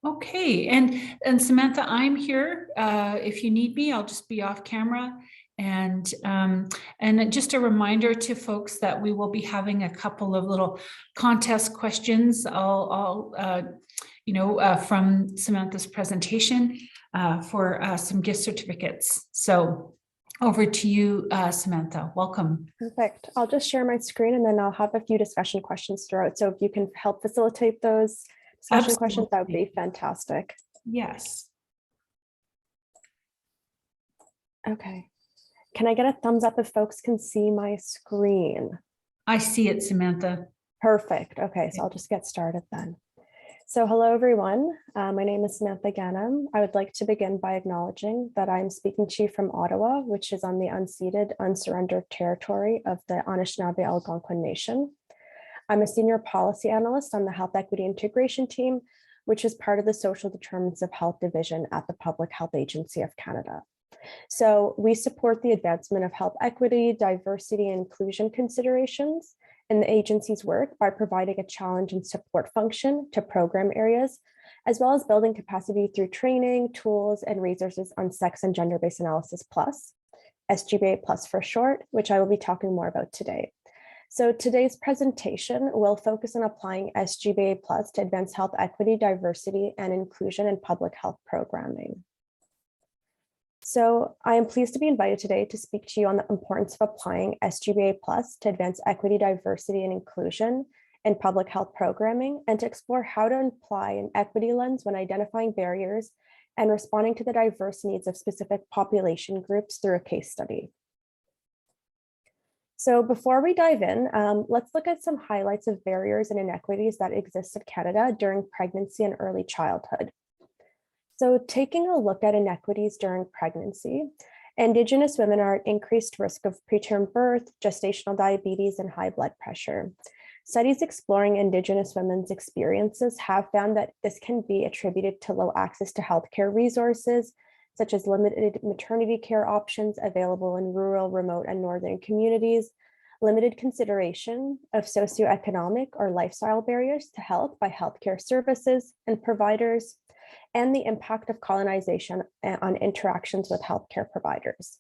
Okay, and Samantha, I'm here. If you need me, I'll just be off camera. And just a reminder to folks that we will be having a couple of little contest questions. From Samantha's presentation for some gift certificates. So over to you, Samantha. Welcome. Perfect. I'll just share my screen and then I'll have a few discussion questions throughout. So if you can help facilitate those discussion questions, that would be fantastic. Yes. Okay. Can I get a thumbs up if folks can see my screen? I see it, Samantha. Perfect. Okay, so I'll just get started then. So hello, everyone. My name is Samantha Ghanem. I would like to begin by acknowledging that I'm speaking to you from Ottawa, which is on the unceded, unsurrendered territory of the Anishinaabe Algonquin Nation. I'm a Senior Policy Analyst on the Health Equity Integration Team, which is part of the Social Determinants of Health Division at the Public Health Agency of Canada. So we support the advancement of health equity, diversity, and inclusion considerations in the agency's work by providing a challenge and support function to program areas, as well as building capacity through training, tools, and resources on sex and gender-based analysis plus, SGBA plus for short, which I will be talking more about today. So today's presentation will focus on applying SGBA plus to advance health equity, diversity, and inclusion in public health programming. So I am pleased to be invited today to speak to you on the importance of applying SGBA plus to advance equity, diversity, and inclusion in public health programming, and to explore how to apply an equity lens when identifying barriers and responding to the diverse needs of specific population groups through a case study. So before we dive in, let's look at some highlights of barriers and inequities that exist in Canada during pregnancy and early childhood. So taking a look at inequities during pregnancy, Indigenous women are at increased risk of preterm birth, gestational diabetes, and high blood pressure. Studies exploring Indigenous women's experiences have found that this can be attributed to low access to healthcare resources, such as limited maternity care options available in rural, remote, and northern communities, limited consideration of socioeconomic or lifestyle barriers to health by healthcare services and providers, and the impact of colonization on interactions with healthcare providers.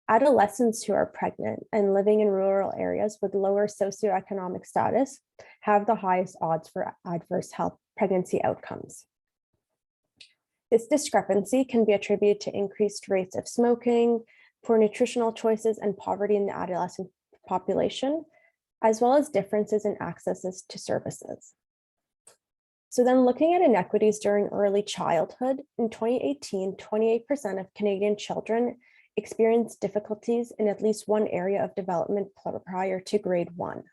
Adolescents who are pregnant and living in rural areas with lower socioeconomic status have the highest odds for adverse health pregnancy outcomes. This discrepancy can be attributed to increased rates of smoking, poor nutritional choices, and poverty in the adolescent population, as well as differences in accesses to services. So then looking at inequities during early childhood, in 2018, 28% of Canadian children experienced difficulties in at least one area of development prior to grade 1.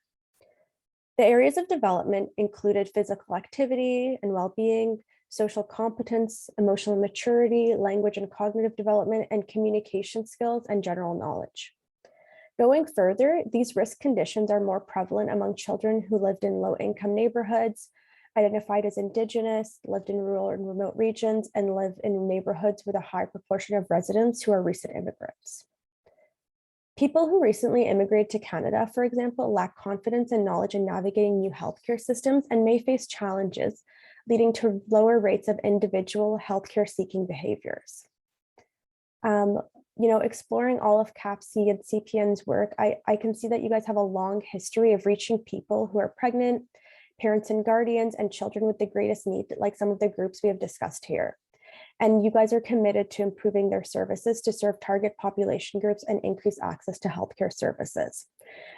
The areas of development included physical activity and well-being, social competence, emotional maturity, language and cognitive development, and communication skills and general knowledge. Going further, these risk conditions are more prevalent among children who lived in low-income neighborhoods, identified as Indigenous, lived in rural and remote regions, and live in neighborhoods with a high proportion of residents who are recent immigrants. People who recently immigrated to Canada, for example, lack confidence and knowledge in navigating new healthcare systems and may face challenges, leading to lower rates of individual healthcare seeking behaviors. Exploring all of CAPC and CPN's work, I can see that you guys have a long history of reaching people who are pregnant, parents and guardians, and children with the greatest need, like some of the groups we have discussed here. And you guys are committed to improving their services to serve target population groups and increase access to healthcare services.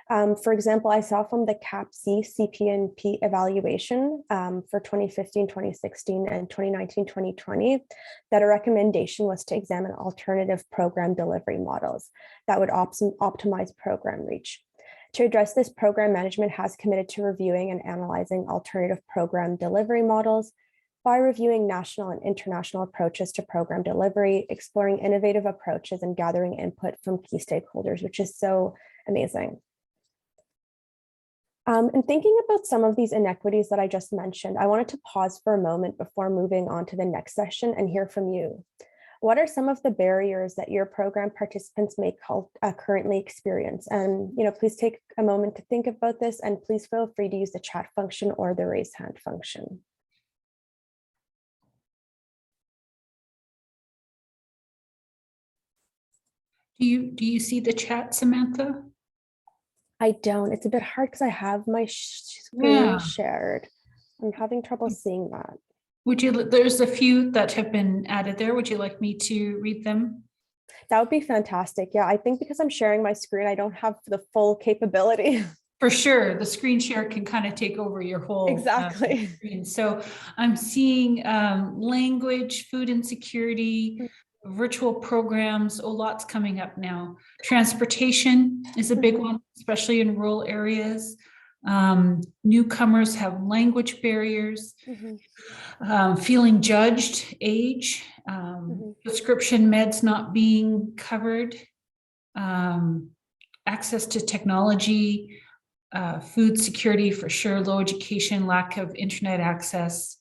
For example, I saw from the CAPC CPNP evaluation for 2015, 2016, and 2019, 2020, that a recommendation was to examine alternative program delivery models that would optimize program reach. To address this, program management has committed to reviewing and analyzing alternative program delivery models by reviewing national and international approaches to program delivery, exploring innovative approaches, and gathering input from key stakeholders, which is so amazing. And thinking about some of these inequities that I just mentioned, I wanted to pause for a moment before moving on to the next session and hear from you. What are some of the barriers that your program participants may currently experience? And please take a moment to think about this, and please feel free to use the chat function or the raise hand function. Do you see the chat, Samantha? I don't. It's a bit hard because I have my screen Yeah. shared. I'm having trouble seeing that. Would you, there's a few that have been added there. Would you like me to read them? That would be fantastic. Yeah, I think because I'm sharing my screen, I don't have the full capability. For sure, the screen share can kind of take over your whole Exactly. screen. So I'm seeing language, food insecurity, virtual programs. Oh, lots coming up now. Transportation is a big one, especially in rural areas. Newcomers have language barriers. Feeling judged, age, prescription meds not being covered, access to technology, food security for sure, low education, lack of internet access,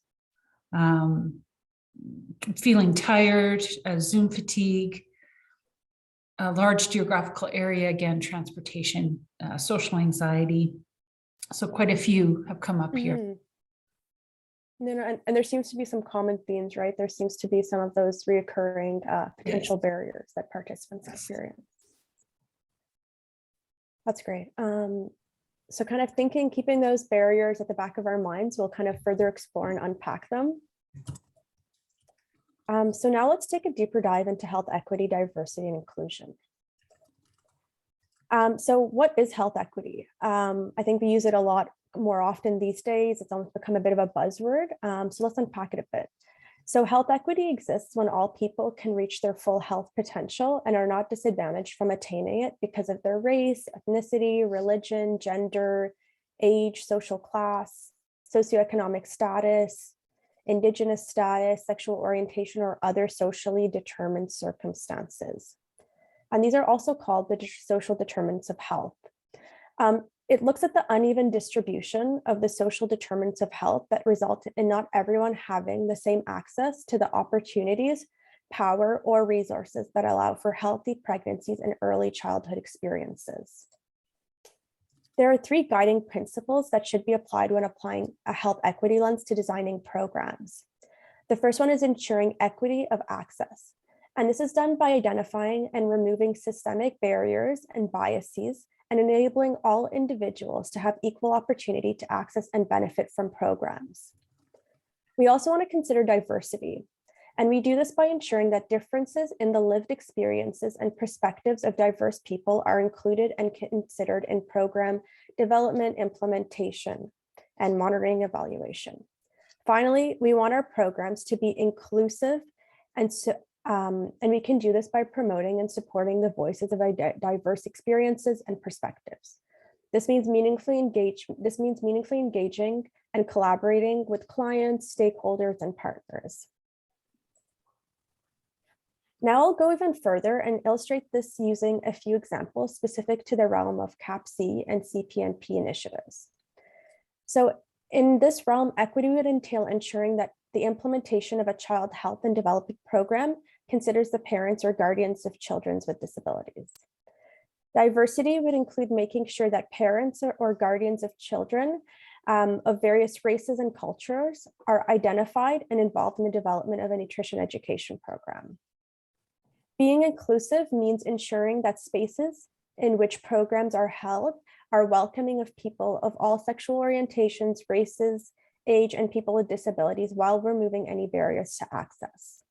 feeling tired, Zoom fatigue, a large geographical area, again, transportation, social anxiety. So quite a few have come up here. No, and there seems to be some common themes, right? There seems to be some of those reoccurring potential barriers that participants experience. That's great. So kind of thinking, keeping those barriers at the back of our minds, we'll kind of further explore and unpack them. So now let's take a deeper dive into health equity, diversity, and inclusion. So what is health equity? I think we use it a lot more often these days. It's almost become a bit of a buzzword. So let's unpack it a bit. So health equity exists when all people can reach their full health potential and are not disadvantaged from attaining it because of their race, ethnicity, religion, gender, age, social class, socioeconomic status, indigenous status, sexual orientation, or other socially determined circumstances. And these are also called the social determinants of health. It looks at the uneven distribution of the social determinants of health that result in not everyone having the same access to the opportunities, power, or resources that allow for healthy pregnancies and early childhood experiences. There are three guiding principles that should be applied when applying a health equity lens to designing programs. The first one is ensuring equity of access. And this is done by identifying and removing systemic barriers and biases and enabling all individuals to have equal opportunity to access and benefit from programs. We also want to consider diversity, and we do this by ensuring that differences in the lived experiences and perspectives of diverse people are included and considered in program development, implementation, and monitoring evaluation. Finally, we want our programs to be inclusive, and we can do this by promoting and supporting the voices of diverse experiences and perspectives. This means meaningfully engaging and collaborating with clients, stakeholders, and partners. Now I'll go even further and illustrate this using a few examples specific to the realm of CAPC and CPNP initiatives. So in this realm, equity would entail ensuring that the implementation of a child health and development program considers the parents or guardians of children with disabilities. Diversity would include making sure that parents or guardians of children of various races and cultures are identified and involved in the development of a nutrition education program. Being inclusive means ensuring that spaces in which programs are held are welcoming of people of all sexual orientations, races, age, and people with disabilities while removing any barriers to access.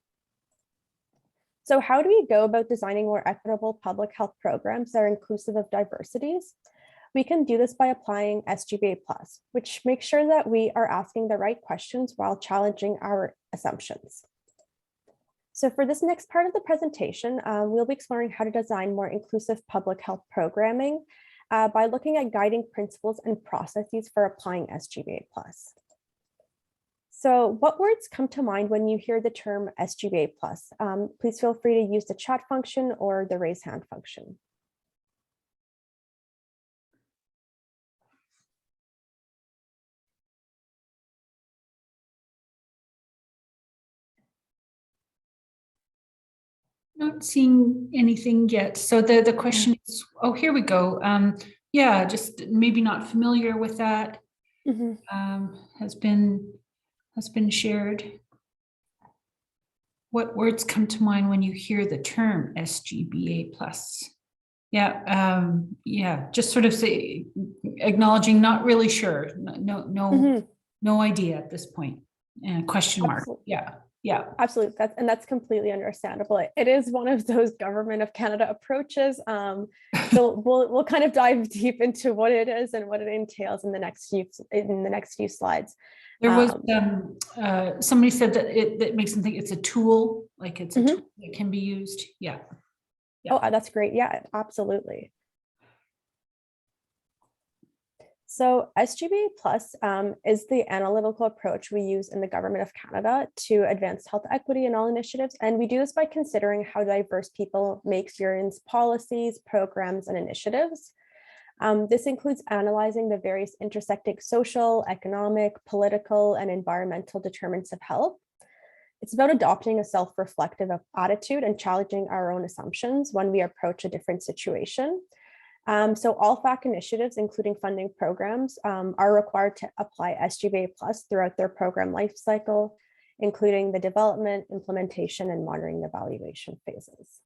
So how do we go about designing more equitable public health programs that are inclusive of diversities? We can do this by applying SGBA Plus, which makes sure that we are asking the right questions while challenging our assumptions. So for this next part of the presentation, we'll be exploring how to design more inclusive public health programming by looking at guiding principles and processes for applying SGBA Plus. So what words come to mind when you hear the term SGBA Plus? Please feel free to use the chat function or the raise hand function. Not seeing anything yet. So the question is, oh, here we go. Yeah, just maybe not familiar with that. Has been shared. What words come to mind when you hear the term SGBA plus? Yeah, just sort of say, acknowledging, not really sure, no idea at this point. And question mark. Absolutely. Yeah. Absolutely. That's completely understandable. It is one of those Government of Canada approaches. So we'll kind of dive deep into what it is and what it entails in the next few slides. There was somebody said that makes them think it's a tool, like it's a tool that can be used. Yeah. Oh, that's great. Yeah, absolutely. So SGBA Plus is the analytical approach we use in the Government of Canada to advance health equity in all initiatives. And we do this by considering how diverse people may experience policies, programs, and initiatives. This includes analyzing the various intersecting social, economic, political, and environmental determinants of health. It's about adopting a self-reflective attitude and challenging our own assumptions when we approach a different situation. So all PHAC initiatives, including funding programs, are required to apply SGBA Plus throughout their program lifecycle, including the development, implementation, and monitoring evaluation phases.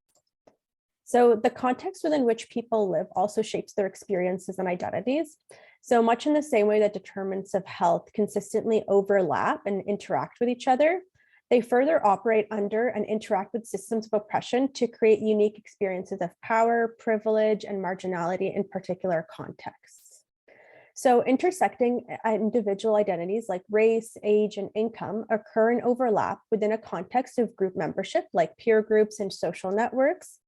So the context within which people live also shapes their experiences and identities. So much in the same way that determinants of health consistently overlap and interact with each other, they further operate under and interact with systems of oppression to create unique experiences of power, privilege, and marginality in particular contexts. So intersecting individual identities like race, age, and income occur and overlap within a context of group membership like peer groups and social networks,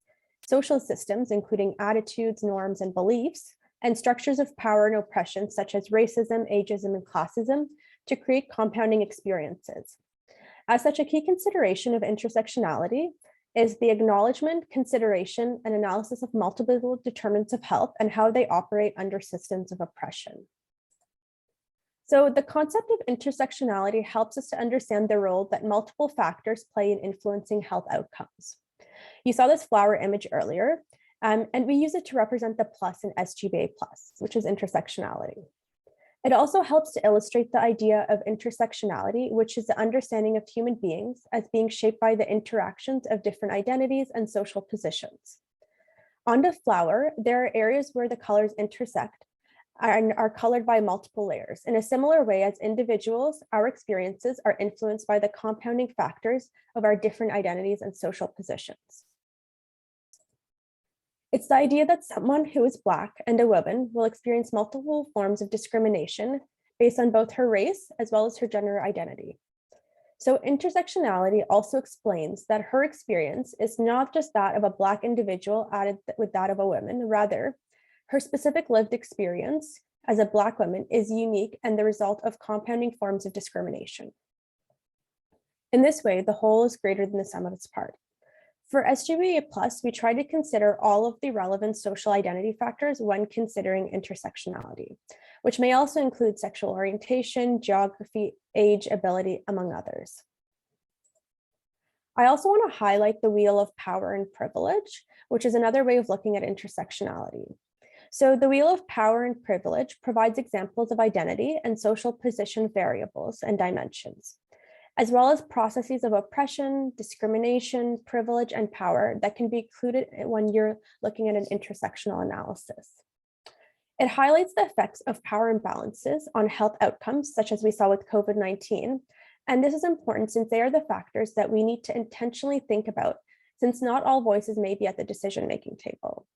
social systems, including attitudes, norms, and beliefs, and structures of power and oppression such as racism, ageism, and classism to create compounding experiences. As such, a key consideration of intersectionality is the acknowledgement, consideration, and analysis of multiple determinants of health and how they operate under systems of oppression. So the concept of intersectionality helps us to understand the role that multiple factors play in influencing health outcomes. You saw this flower image earlier, and we use it to represent the plus in SGBA plus, which is intersectionality. It also helps to illustrate the idea of intersectionality, which is the understanding of human beings as being shaped by the interactions of different identities and social positions. On the flower, there are areas where the colors intersect and are colored by multiple layers. In a similar way as individuals, our experiences are influenced by the compounding factors of our different identities and social positions. It's the idea that someone who is Black and a woman will experience multiple forms of discrimination based on both her race as well as her gender identity. So intersectionality also explains that her experience is not just that of a Black individual added with that of a woman, rather, her specific lived experience as a Black woman is unique and the result of compounding forms of discrimination. In this way, the whole is greater than the sum of its parts. For SGBA Plus, we try to consider all of the relevant social identity factors when considering intersectionality, which may also include sexual orientation, geography, age, ability, among others. I also want to highlight the wheel of power and privilege, which is another way of looking at intersectionality. So the wheel of power and privilege provides examples of identity and social position variables and dimensions, as well as processes of oppression, discrimination, privilege, and power that can be included when you're looking at an intersectional analysis. It highlights the effects of power imbalances on health outcomes, such as we saw with COVID-19. And this is important since they are the factors that we need to intentionally think about, since not all voices may be at the decision-making table.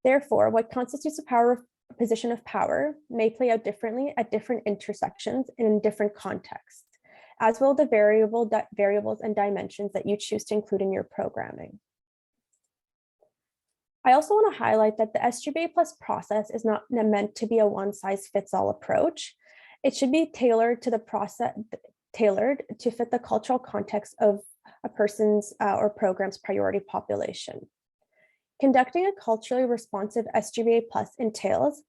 Therefore, what constitutes a position of power may play out differently at different intersections and in different contexts, as will the variables and dimensions that you choose to include in your programming. I also want to highlight that the SGBA Plus process is not meant to be a one-size-fits-all approach. It should be tailored to the process, tailored to fit the cultural context of a person's or program's priority population. Conducting a culturally responsive SGBA Plus entails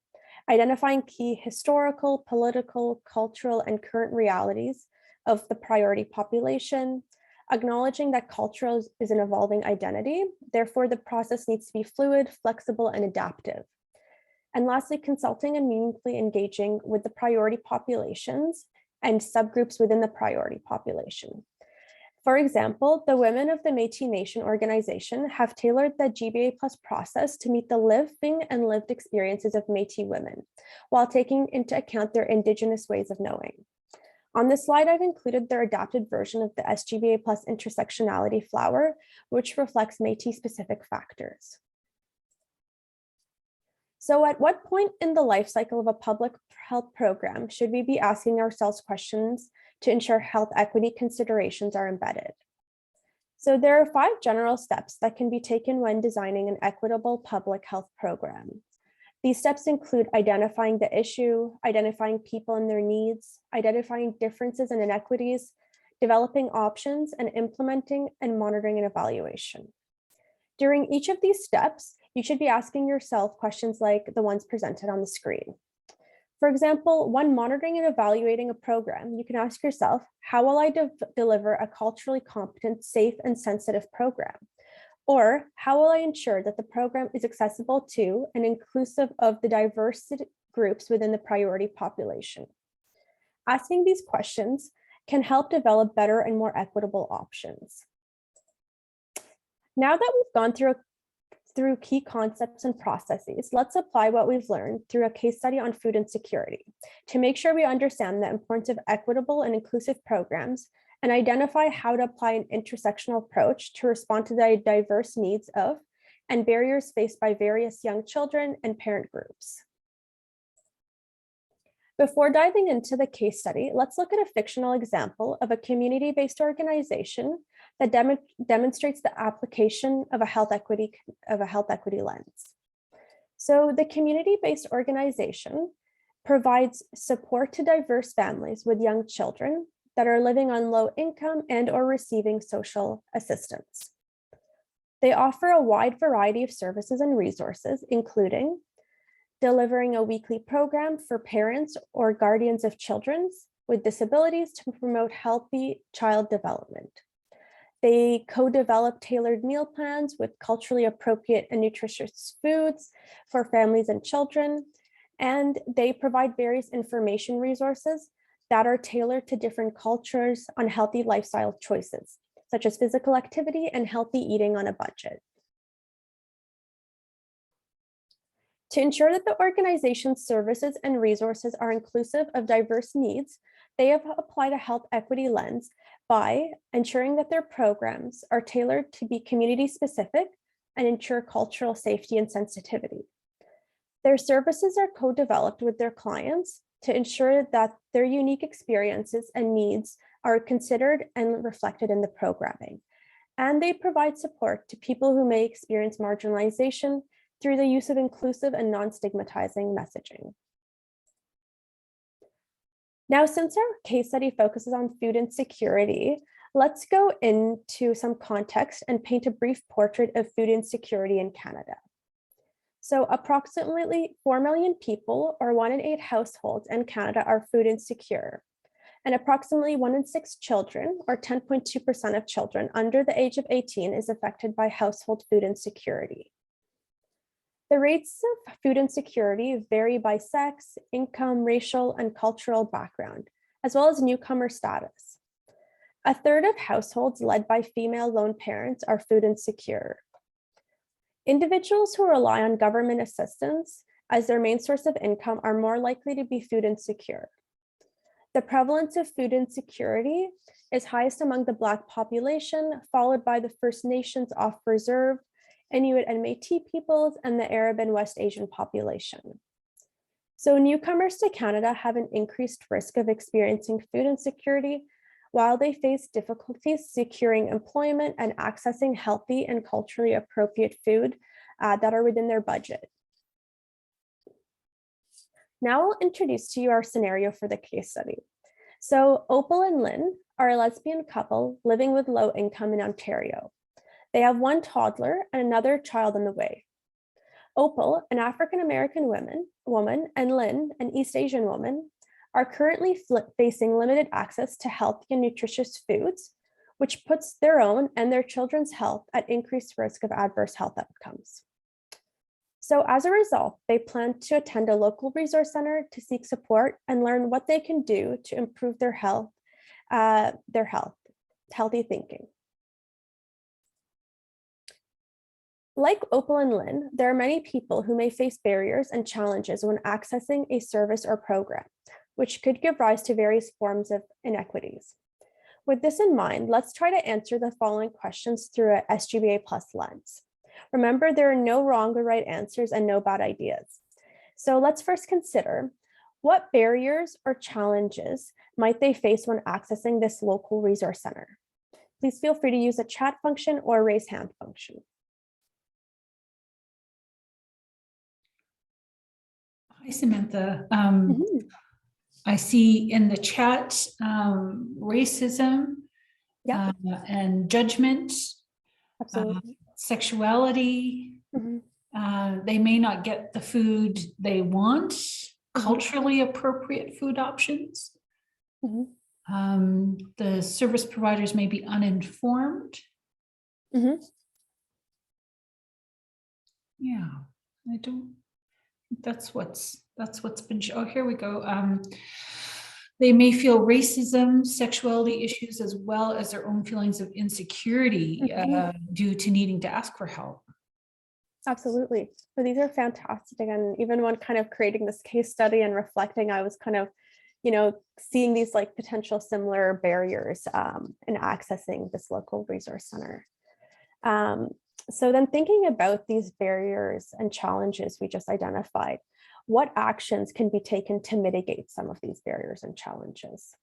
identifying key historical, political, cultural, and current realities of the priority population, acknowledging that culture is an evolving identity. Therefore, the process needs to be fluid, flexible, and adaptive. And lastly, consulting and meaningfully engaging with the priority populations and subgroups within the priority population. For example, the women of the Métis Nation organization have tailored the GBA Plus process to meet the living and lived experiences of Métis women, while taking into account their Indigenous ways of knowing. On this slide, I've included their adapted version of the SGBA Plus intersectionality flower, which reflects Métis-specific factors. So at what point in the life cycle of a public health program should we be asking ourselves questions to ensure health equity considerations are embedded? So there are 5 general steps that can be taken when designing an equitable public health program. These steps include identifying the issue, identifying people and their needs, identifying differences and inequities, developing options, and implementing and monitoring an evaluation. During each of these steps, you should be asking yourself questions like the ones presented on the screen. For example, when monitoring and evaluating a program, you can ask yourself, how will I deliver a culturally competent, safe, and sensitive program? Or how will I ensure that the program is accessible to and inclusive of the diverse groups within the priority population? Asking these questions can help develop better and more equitable options. Now that we've gone through key concepts and processes, let's apply what we've learned through a case study on food insecurity to make sure we understand the importance of equitable and inclusive programs and identify how to apply an intersectional approach to respond to the diverse needs of and barriers faced by various young children and parent groups. Before diving into the case study, let's look at a fictional example of a community-based organization that demonstrates the application of a health equity lens. So the community-based organization provides support to diverse families with young children that are living on low income and or receiving social assistance. They offer a wide variety of services and resources, including delivering a weekly program for parents or guardians of children with disabilities to promote healthy child development. They co-develop tailored meal plans with culturally appropriate and nutritious foods for families and children, and they provide various information resources that are tailored to different cultures on healthy lifestyle choices, such as physical activity and healthy eating on a budget. To ensure that the organization's services and resources are inclusive of diverse needs, they have applied a health equity lens by ensuring that their programs are tailored to be community specific and ensure cultural safety and sensitivity. Their services are co-developed with their clients to ensure that their unique experiences and needs are considered and reflected in the programming. And they provide support to people who may experience marginalization through the use of inclusive and non-stigmatizing messaging. Now, since our case study focuses on food insecurity, let's go into some context and paint a brief portrait of food insecurity in Canada. So approximately 4 million people, or 1 in 8 households in Canada, are food insecure. And approximately 1 in 6 children, or 10.2% of children under the age of 18, is affected by household food insecurity. The rates of food insecurity vary by sex, income, racial, and cultural background, as well as newcomer status. A third of households led by female lone parents are food insecure. Individuals who rely on government assistance as their main source of income are more likely to be food insecure. The prevalence of food insecurity is highest among the Black population, followed by the First Nations off-reserve, Inuit and Métis peoples, and the Arab and West Asian population. So newcomers to Canada have an increased risk of experiencing food insecurity while they face difficulties securing employment and accessing healthy and culturally appropriate food that are within their budget. Now I'll introduce to you our scenario for the case study. So Opal and Lynn are a lesbian couple living with low income in Ontario. They have 1 toddler and another child on the way. Opal, an African-American woman, and Lynn, an East Asian woman, are currently facing limited access to healthy and nutritious foods, which puts their own and their children's health at increased risk of adverse health outcomes. So as a result, they plan to attend a local resource center to seek support and learn what they can do to improve their health. healthy thinking. Like Opal and Lynn, there are many people who may face barriers and challenges when accessing a service or program, which could give rise to various forms of inequities. With this in mind, let's try to answer the following questions through a SGBA Plus lens. Remember, there are no wrong or right answers and no bad ideas. So let's first consider what barriers or challenges might they face when accessing this local resource center. Please feel free to use a chat function or raise hand function. Hi, Samantha. I see in the chat racism and judgment, Absolutely. Sexuality. They may not get the food they want, culturally appropriate food options. The service providers may be uninformed. Yeah, I don't. That's what's been. Oh, here we go. They may feel racism, sexuality issues, as well as their own feelings of insecurity due to needing to ask for help. Absolutely. So these are fantastic. And even when kind of creating this case study and reflecting, I was kind of, seeing these like potential similar barriers in accessing this local resource center. So then thinking about these barriers and challenges we just identified, what actions can be taken to mitigate some of these barriers and challenges?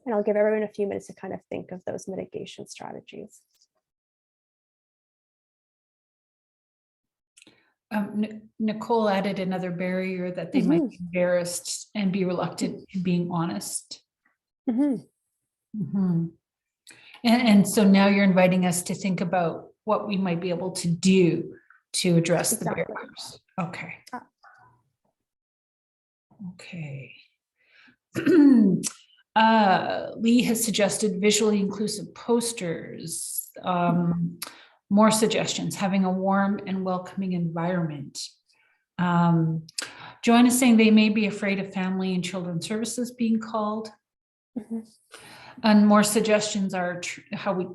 And I'll give everyone a few minutes to kind of think of those mitigation strategies. Nicole added another barrier that they might be embarrassed and be reluctant in being honest. And so now you're inviting us to think about what we might be able to do to address the barriers. Okay. Okay. Lee has suggested visually inclusive posters. More suggestions, having a warm and welcoming environment. Joanne is saying they may be afraid of family and children services being called. And more suggestions are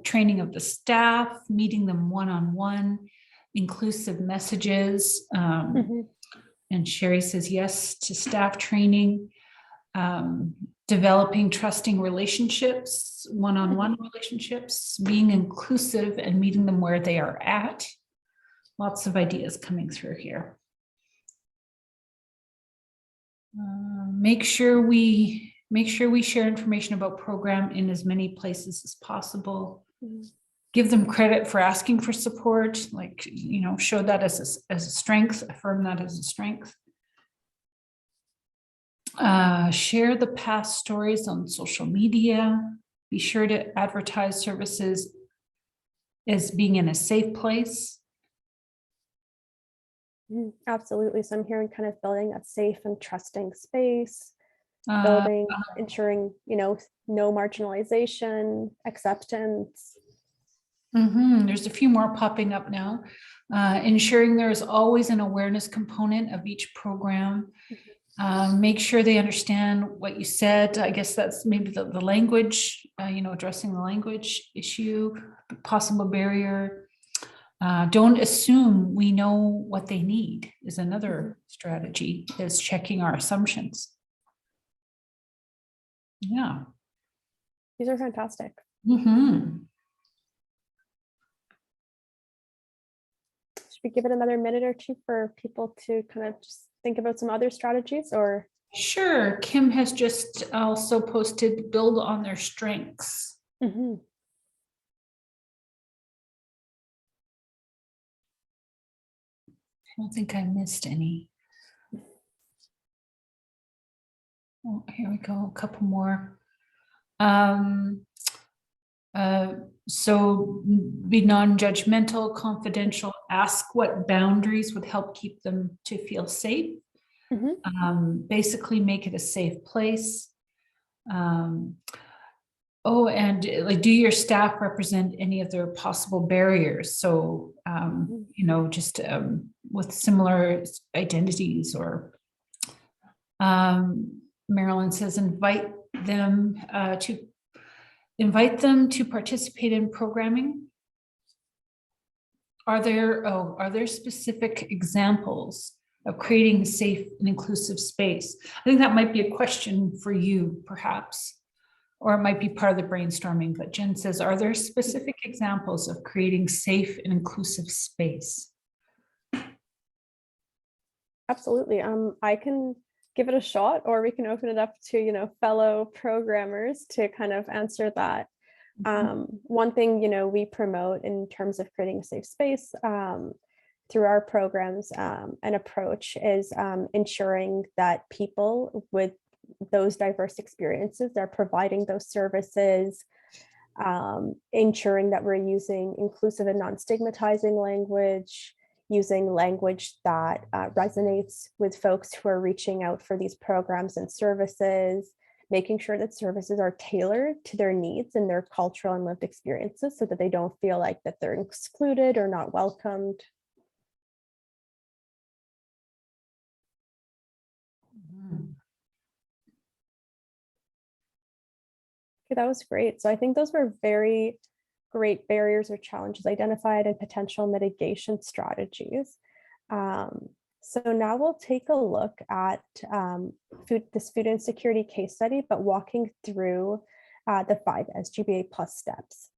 training of the staff, meeting them one-on-one, inclusive messages. And Sherry says yes to staff training, developing trusting relationships, one-on-one relationships, being inclusive and meeting them where they are at. Lots of ideas coming through here. Make sure we share information about program in as many places as possible. Give them credit for asking for support, like, show that as a strength, affirm that as a strength. Share the past stories on social media. Be sure to advertise services as being in a safe place. Absolutely. So I'm hearing kind of building that safe and trusting space, ensuring, no marginalization, acceptance. There's a few more popping up now. Ensuring there's always an awareness component of each program. Make sure they understand what you said. I guess that's maybe the language, addressing the language issue, possible barrier. Don't assume we know what they need is another strategy, is checking our assumptions. Yeah. These are fantastic. Should we give it another minute or two for people to kind of just think about some other strategies, or? Sure. Kim has just also posted build on their strengths. I don't think I missed any. Oh, here we go. A couple more. So be non-judgmental, confidential, ask what boundaries would help keep them to feel safe. Basically make it a safe place. And do your staff represent any of their possible barriers? So, just with similar identities, or Marilyn says, invite them to Invite them to participate in programming. Are there specific examples of creating a safe and inclusive space? I think that might be a question for you, perhaps, or it might be part of the brainstorming. But Jen says, are there specific examples of creating safe and inclusive space? Absolutely. I can give it a shot, or we can open it up to, fellow programmers to kind of answer that. One thing, we promote in terms of creating a safe space through our programs and approach is ensuring that people with those diverse experiences, they're providing those services, ensuring that we're using inclusive and non-stigmatizing language, using language that resonates with folks who are reaching out for these programs and services, making sure that services are tailored to their needs and their cultural and lived experiences so that they don't feel like that they're excluded or not welcomed. Okay, that was great. So I think those were very great barriers or challenges identified and potential mitigation strategies. So now we'll take a look at this food insecurity case study, but walking through the 5 SGBA plus steps.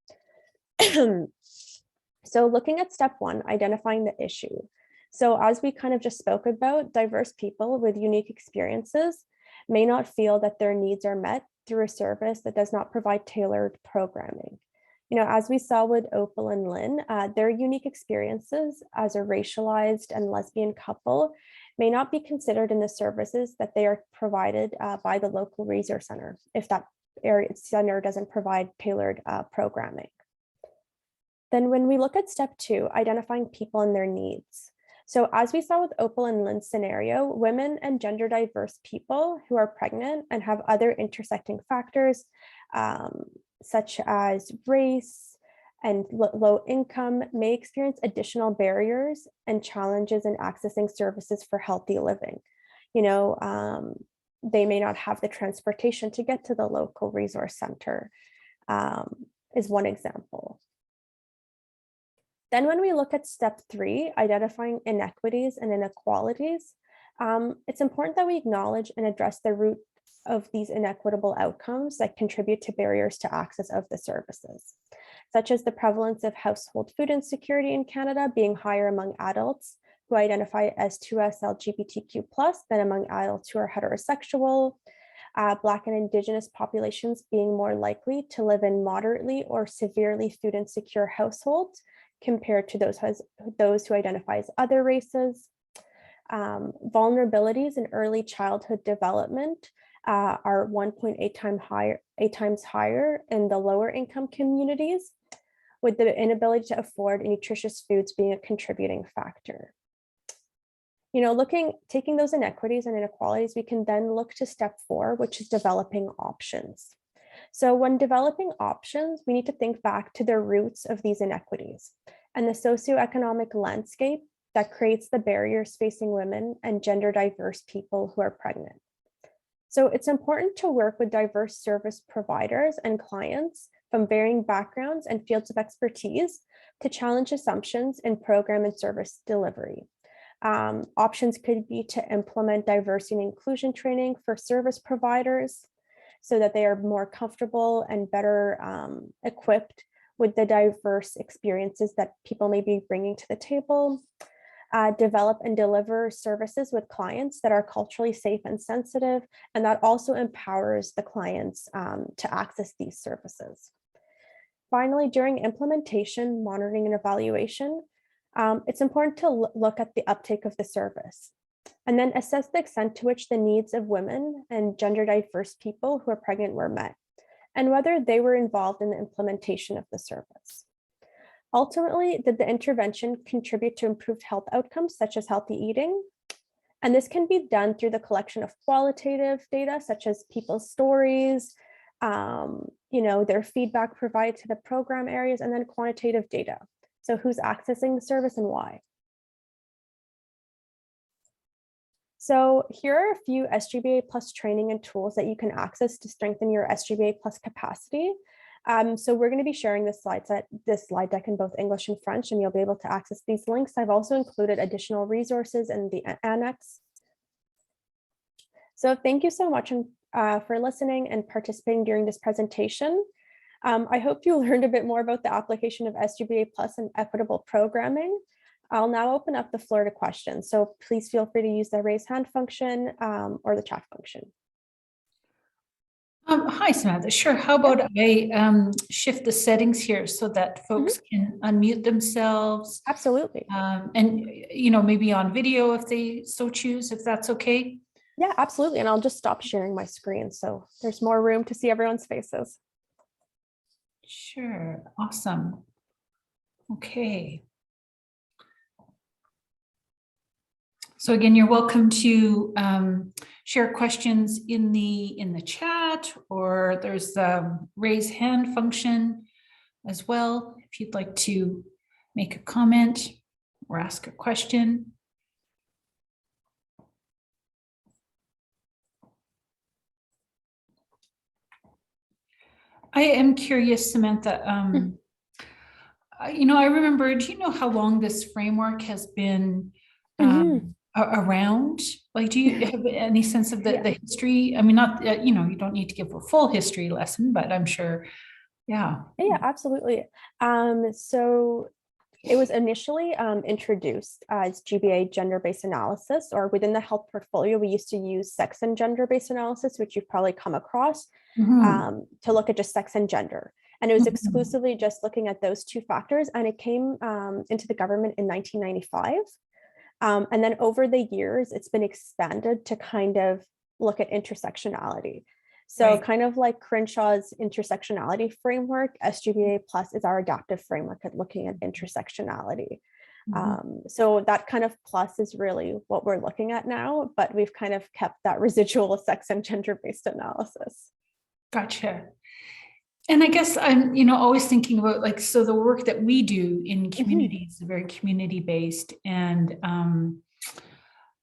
So looking at step 1, identifying the issue. So as we kind of just spoke about, diverse people with unique experiences may not feel that their needs are met through a service that does not provide tailored programming. As we saw with Opal and Lynn, their unique experiences as a racialized and lesbian couple may not be considered in the services that they are provided by the local resource center, if that area center doesn't provide tailored programming. Then when we look at step 2, identifying people and their needs. So as we saw with Opal and Lynn's scenario, women and gender diverse people who are pregnant and have other intersecting factors, such as race and low income, may experience additional barriers and challenges in accessing services for healthy living. They may not have the transportation to get to the local resource center, is one example. Then when we look at step 3, identifying inequities and inequalities, it's important that we acknowledge and address the root of these inequitable outcomes that contribute to barriers to access of the services, such as the prevalence of household food insecurity in Canada being higher among adults who identify as 2S LGBTQ+ than among adults who are heterosexual, Black and Indigenous populations being more likely to live in moderately or severely food insecure households compared to those who identify as other races. Vulnerabilities in early childhood development are 1.8 times higher in the lower income communities, with the inability to afford nutritious foods being a contributing factor. Taking those inequities and inequalities, we can then look to step 4, which is developing options. So when developing options, we need to think back to the roots of these inequities and the socioeconomic landscape that creates the barriers facing women and gender diverse people who are pregnant. So it's important to work with diverse service providers and clients from varying backgrounds and fields of expertise to challenge assumptions in program and service delivery. Options could be to implement diversity and inclusion training for service providers so that they are more comfortable and better equipped with the diverse experiences that people may be bringing to the table. Develop and deliver services with clients that are culturally safe and sensitive, and that also empowers the clients to access these services. Finally, during implementation, monitoring, and evaluation, it's important to look at the uptake of the service and then assess the extent to which the needs of women and gender diverse people who are pregnant were met, and whether they were involved in the implementation of the service. Ultimately, did the intervention contribute to improved health outcomes such as healthy eating? And this can be done through the collection of qualitative data such as people's stories, their feedback provided to the program areas, and then quantitative data. So who's accessing the service and why? So here are a few SGBA Plus training and tools that you can access to strengthen your SGBA Plus capacity. So we're going to be sharing this slide deck in both English and French, and you'll be able to access these links. I've also included additional resources in the annex. So thank you so much for listening and participating during this presentation. I hope you learned a bit more about the application of SGBA Plus and equitable programming. I'll now open up the floor to questions. So please feel free to use the raise hand function or the chat function. Hi, Samantha. Sure. How about I shift the settings here so that folks can unmute themselves? Absolutely. And, maybe on video if they so choose, if that's okay. Yeah, absolutely. And I'll just stop sharing my screen so there's more room to see everyone's faces. Sure. Awesome. Okay. So again, you're welcome to share questions in the chat, or there's the raise hand function as well if you'd like to make a comment or ask a question. I am curious, Samantha, I remember, do you know how long this framework has been around? Like, do you have any sense of the history? I mean, not, you don't need to give a full history lesson, but I'm sure, yeah. Yeah, absolutely. So it was initially introduced as GBA gender-based analysis, or within the health portfolio, we used to use sex and gender-based analysis, which you've probably come across, to look at just sex and gender. And it was exclusively just looking at those two factors. And it came into the government in 1995. And then over the years, it's been expanded to kind of look at intersectionality. So kind of like Crenshaw's intersectionality framework, SGBA Plus is our adaptive framework at looking at intersectionality. So that kind of plus is really what we're looking at now, but we've kind of kept that residual sex and gender-based analysis. Gotcha. And I guess I'm, always thinking about so the work that we do in communities is very community-based, and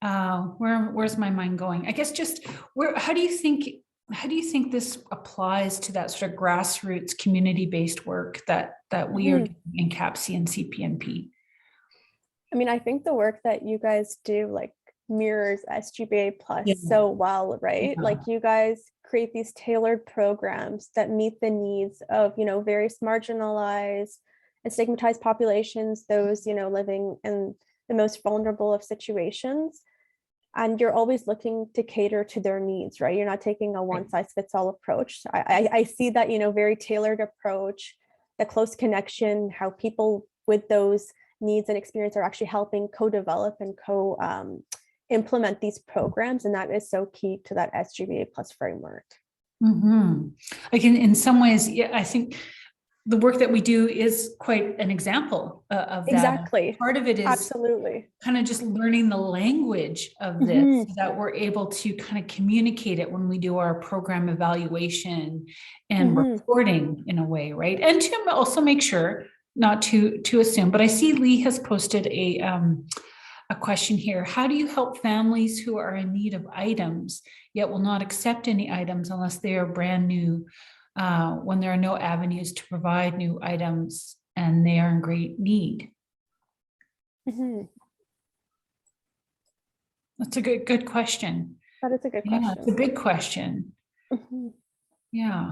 where's my mind going? I guess just how do you think this applies to that sort of grassroots community-based work that we are doing in CAPC and CPNP? I mean, I think the work that you guys do mirrors SGBA Plus so well, right? You guys create these tailored programs that meet the needs of, various marginalized and stigmatized populations, those, living in the most vulnerable of situations. And you're always looking to cater to their needs, right? You're not taking a one-size-fits-all approach. I see that, very tailored approach, the close connection, how people with those needs and experience are actually helping co-develop and implement these programs. And that is so key to that SGBA Plus framework. Like in some ways, I think the work that we do is quite an example of that. Exactly. Part of it is absolutely kind of just learning the language of this, so that we're able to kind of communicate it when we do our program evaluation and reporting in a way, right? And to also make sure not to assume, but I see Lee has posted a question here. How do you help families who are in need of items yet will not accept any items unless they are brand new, when there are no avenues to provide new items and they are in great need? That's a good question. That is a good question. Yeah, it's a big question. Yeah.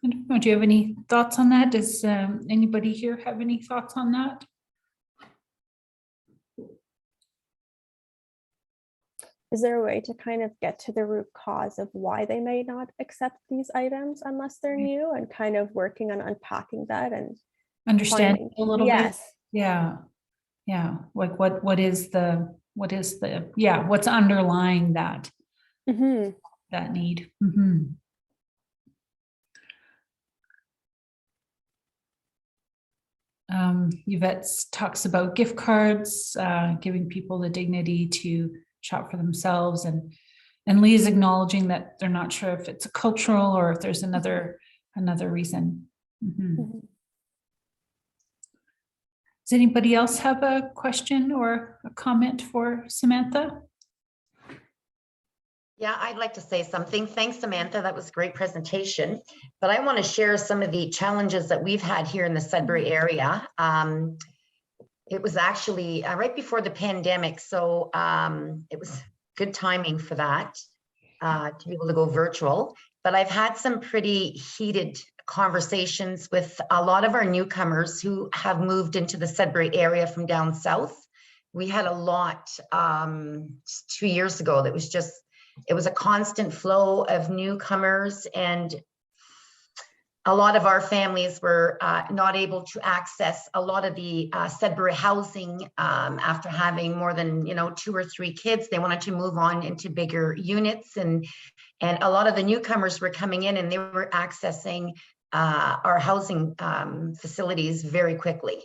I don't know, do you have any thoughts on that? Does anybody here have any thoughts on that? Is there a way to kind of get to the root cause of why they may not accept these items unless they're new, and kind of working on unpacking that and understanding a little bit? Yes. Yeah. Like what's underlying that that need? Yvette talks about gift cards, giving people the dignity to shop for themselves, and Lee is acknowledging that they're not sure if it's a cultural or if there's another reason. Does anybody else have a question or a comment for Samantha? Yeah, I'd like to say something. Thanks, Samantha. That was a great presentation. But I want to share some of the challenges that we've had here in the Sudbury area. It was actually right before the pandemic, so it was good timing for that, to be able to go virtual. But I've had some pretty heated conversations with a lot of our newcomers who have moved into the Sudbury area from down south. We had a lot 2 years ago that was just, it was a constant flow of newcomers, and a lot of our families were not able to access a lot of the Sudbury housing after having more than 2 or 3 kids. They wanted to move on into bigger units, and a lot of the newcomers were coming in and they were accessing our housing facilities very quickly.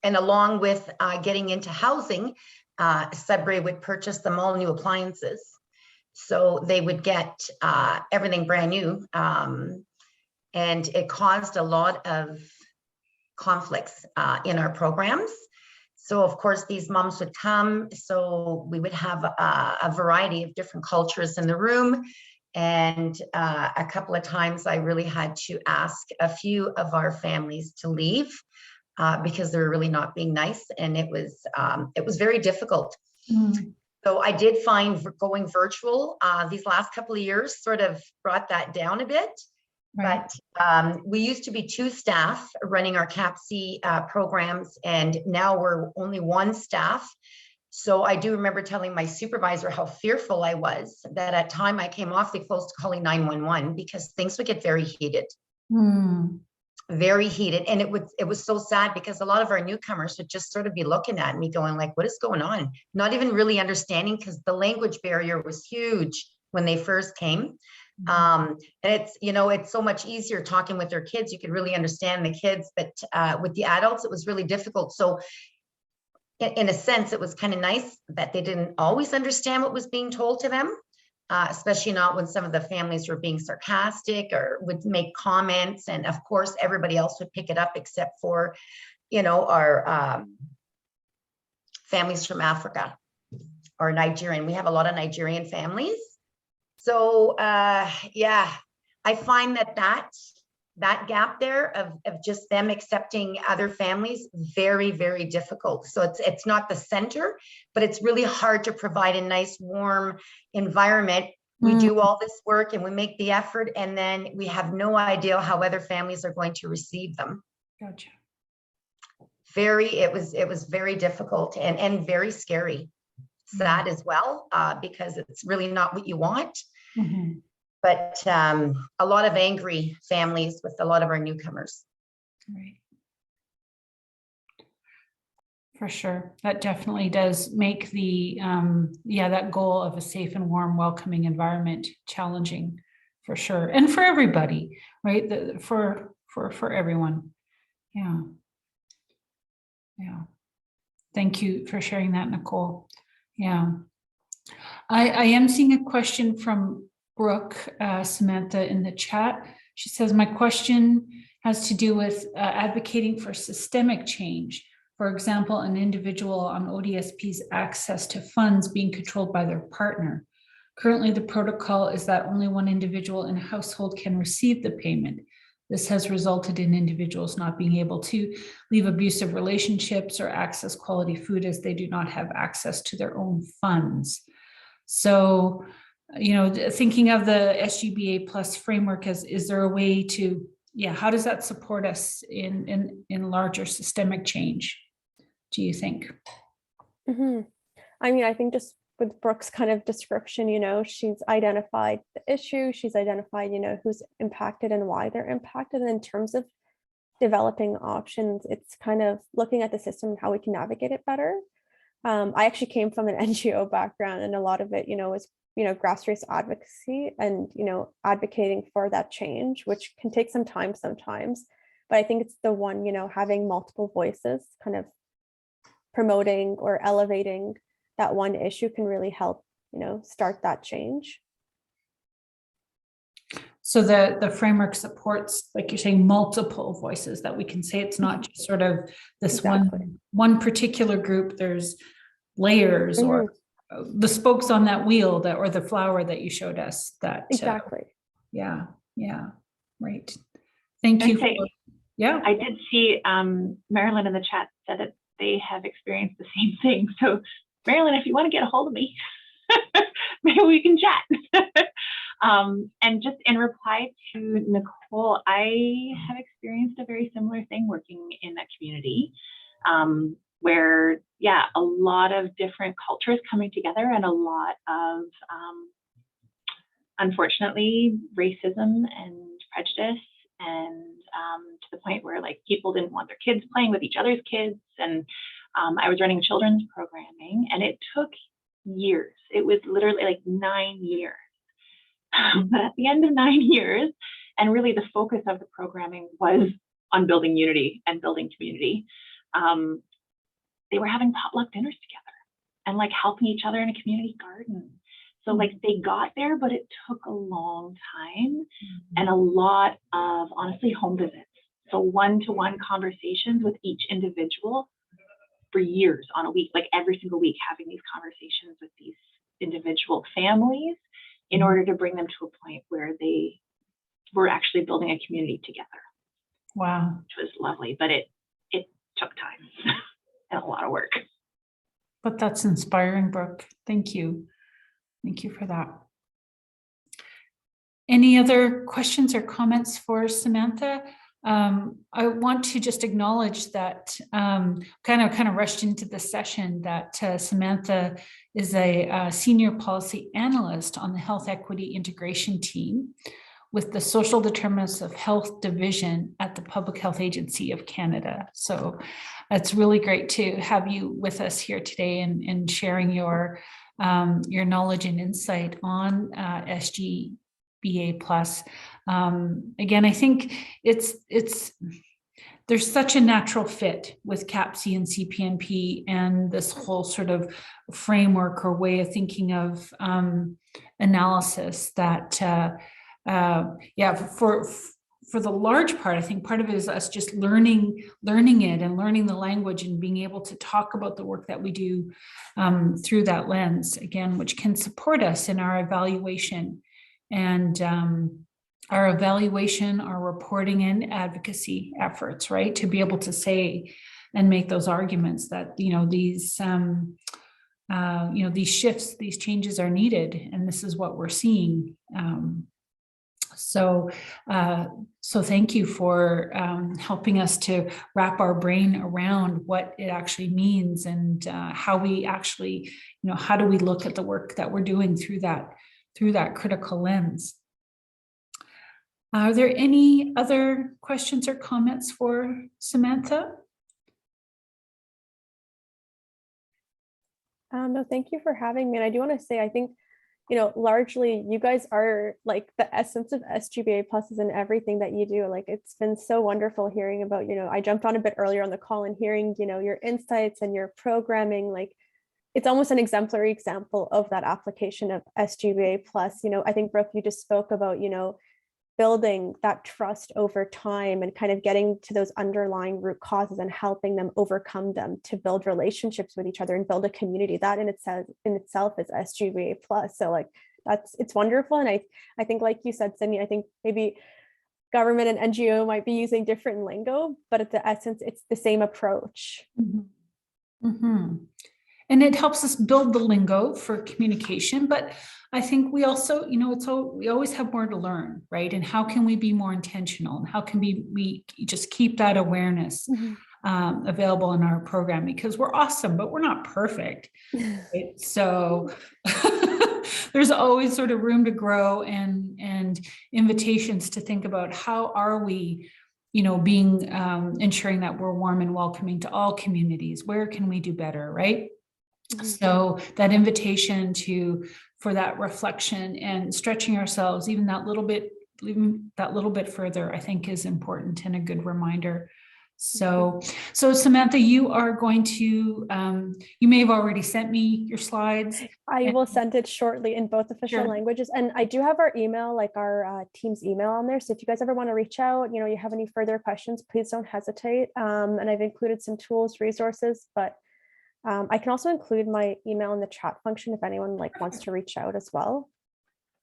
And along with getting into housing, Sudbury would purchase them all new appliances. So they would get everything brand new. And it caused a lot of conflicts in our programs. So of course, these moms would come. So we would have a variety of different cultures in the room. And a couple of times I really had to ask a few of our families to leave because they were really not being nice. And it was very difficult. Mm. So I did find going virtual these last couple of years sort of brought that down a bit. Right. But we used to be 2 staff running our CAPC programs, and now we're only 1 staff. So I do remember telling my supervisor how fearful I was that at time I came awfully close to calling 911 because things would get very heated. Mm. Very heated. And it was so sad because a lot of our newcomers would just sort of be looking at me going like, what is going on? Not even really understanding, because the language barrier was huge when they first came. And it's so much easier talking with their kids. You could really understand the kids, but with the adults, it was really difficult. So in a sense, it was kind of nice that they didn't always understand what was being told to them, especially not when some of the families were being sarcastic or would make comments. And of course, everybody else would pick it up except for, our families from Africa or Nigerian. We have a lot of Nigerian families. So yeah, I find that gap there of just them accepting other families very, very difficult. So it's not the center, but it's really hard to provide a nice, warm environment. We do all this work and we make the effort, and then we have no idea how other families are going to receive them. Gotcha. It was very difficult and very scary. Sad as well, because it's really not what you want. Mm-hmm. But a lot of angry families with a lot of our newcomers. Right. For sure. That definitely does make the, that goal of a safe and warm, welcoming environment challenging, for sure. And for everybody, right? For everyone. Yeah. Yeah. Thank you for sharing that, Nicole. Yeah. I am seeing a question from Brooke, Samantha, in the chat. She says, my question has to do with advocating for systemic change. For example, an individual on ODSP's access to funds being controlled by their partner. Currently, the protocol is that only one individual in a household can receive the payment. This has resulted in individuals not being able to leave abusive relationships or access quality food as they do not have access to their own funds. So, thinking of the SGBA Plus framework, is there a way to, how does that support us in larger systemic change, do you think? Mm-hmm. I mean, I think just with Brooke's kind of description, she's identified the issue, she's identified, who's impacted and why they're impacted. And in terms of developing options, it's kind of looking at the system and how we can navigate it better. I actually came from an NGO background, and a lot of it, was, grassroots advocacy and, advocating for that change, which can take some time sometimes. But I think it's the one, having multiple voices, kind of promoting or elevating that one issue can really help, start that change. So the framework supports, like you're saying, multiple voices, that we can say it's not just sort of this one particular group, there's layers or the spokes on that wheel that, or the flower that you showed us that. Exactly. Yeah. Right. Thank you. Yeah. I did see Marilyn in the chat said that they have experienced the same thing. So Marilyn, if you want to get a hold of me, maybe we can chat. And just in reply to Nicole, I have experienced a very similar thing working in that community, where, yeah, a lot of different cultures coming together and a lot of, unfortunately, racism and prejudice, and to the point where like people didn't want their kids playing with each other's kids. And I was running children's programming, and it took years. It was literally like 9 years. But at the end of 9 years, and really the focus of the programming was on building unity and building community, they were having potluck dinners together and like helping each other in a community garden. So like they got there, but it took a long time and a lot of, honestly, home visits. So one-to-one conversations with each individual for years on a week, like every single week, having these conversations with these individual families in order to bring them to a point where they were actually building a community together. Wow. Which was lovely, but it took time and a lot of work. But that's inspiring, Brooke. Thank you. Thank you for that. Any other questions or comments for Samantha? I want to just acknowledge that kind of rushed into the session that Samantha is a Senior Policy Analyst on the Health Equity Integration Team with the Social Determinants of Health Division at the Public Health Agency of Canada. So it's really great to have you with us here today and sharing your knowledge and insight on SGBA Plus. Again, I think there's such a natural fit with CAPC and CPNP and this whole sort of framework or way of thinking of analysis that, for the large part, I think part of it is us just learning it and learning the language and being able to talk about the work that we do through that lens, again, which can support us in our evaluation and our reporting and advocacy efforts, right? To be able to say and make those arguments that, these shifts, these changes are needed, and this is what we're seeing. So thank you for helping us to wrap our brain around what it actually means and how we actually, how do we look at the work that we're doing through that critical lens. Are there any other questions or comments for Samantha? No, thank you for having me. And I do want to say, I think, largely you guys are like the essence of SGBA Pluses in everything that you do. Like, it's been so wonderful hearing about, I jumped on a bit earlier on the call and hearing, your insights and your programming. Like, it's almost an exemplary example of that application of SGBA Plus. I think, Brooke, you just spoke about, building that trust over time and kind of getting to those underlying root causes and helping them overcome them to build relationships with each other and build a community. That in itself is SGBA Plus. So like, it's wonderful. And I think, like you said, Sydney, I think maybe government and NGO might be using different lingo, but at the essence, it's the same approach. Mm-hmm. Mm-hmm. And it helps us build the lingo for communication, but I think we also, we always have more to learn, right? And how can we be more intentional? And how can we just keep that awareness available in our program? Because we're awesome, but we're not perfect. Right? So there's always sort of room to grow and invitations to think about how are we, being ensuring that we're warm and welcoming to all communities. Where can we do better, right? Mm-hmm. So that invitation for that reflection and stretching ourselves even that little bit further, I think is important and a good reminder. So Samantha, you are going to, you may have already sent me your slides. I will send it shortly in both official languages. And I do have our email, like our team's email on there. So if you guys ever want to reach out, you have any further questions, please don't hesitate. And I've included some tools, resources, but I can also include my email in the chat function if anyone wants to reach out as well.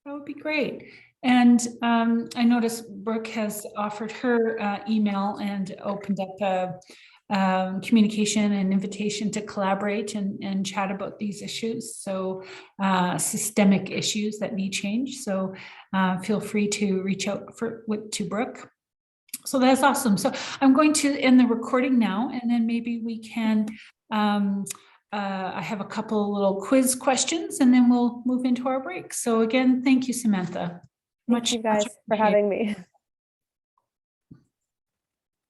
That would be great. And I noticed Brooke has offered her email and opened up a communication and invitation to collaborate and chat about these issues. So systemic issues that need change. So feel free to reach out to Brooke. So that's awesome. So I'm going to end the recording now, and then maybe we can, I have a couple little quiz questions, and then we'll move into our break. So again, thank you, Samantha. Thank you guys for having me.